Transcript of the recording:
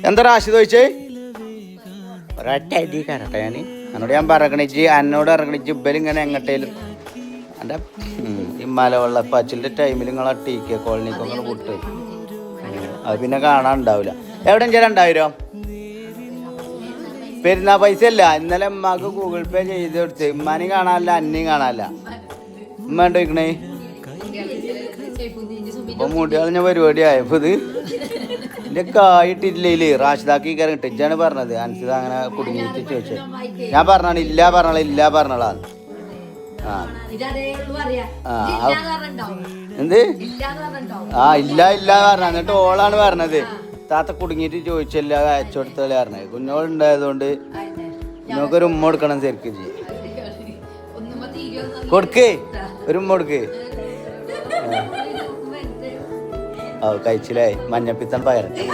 എന്താ റാശി ചോദിച്ചേ? ഒരൊറ്റ അടി കരട്ടെ ഞാൻ എന്നോട് ഞാൻ പറക്കണിച്ച് എന്നോട് ഇറങ്ങണിച്ച് ഇബലിങ്ങനെ എങ്ങട്ടേലും എൻ്റെ ഈ മലവെള്ളപ്പാച്ചിലിൻ്റെ ടൈമിൽ നിങ്ങളെ ടി കെ കോളനിക്കൊക്കെ വിട്ട് അത് പിന്നെ കാണാനുണ്ടാവില്ല. എവിടെ ചേരാ 2000 പെരുന്നാ പൈസ അല്ല. ഇന്നലെ ഉമ്മാക്ക് ഗൂഗിൾ പേ ചെയ്ത് കൊടുത്ത് ഉമ്മാനെയും കാണാനല്ല അന്നെയും കാണാനല്ല. ഉമ്മ ഉണ്ടോ ചോദിക്കണേ? ഇപ്പൊ മുടി കളഞ്ഞ പരിപാടിയായപ്പോ ഇത് എന്റെ കായിട്ടില്ലേ റാഷിദാക്കി കയറി ഇട്ടിച്ചാണ് പറഞ്ഞത്. അൻസിത അങ്ങനെ കുടുങ്ങിയിട്ട് ചോദിച്ചത്. ഞാൻ പറഞ്ഞാണ് ഇല്ല പറഞ്ഞോളാം ഇല്ല പറഞ്ഞോളാം. എന്ത് ഇല്ല ഇല്ല പറഞ്ഞ എന്നിട്ട് ഓളാണ് പറഞ്ഞത് താത്ത കുടുങ്ങിയിട്ട് ചോദിച്ചല്ല അയച്ചു കൊടുത്തല്ലേ പറഞ്ഞത്. കുഞ്ഞോളുണ്ടായതുകൊണ്ട് നിങ്ങൾക്കൊരു ഉമ്മ കൊടുക്കണം ശരിക്കും കൊടുക്കേ ഒരു ഉമ്മ കൊടുക്ക്. കഴിച്ചില്ലേ മഞ്ഞപ്പിത്തം പയറട്ടെ.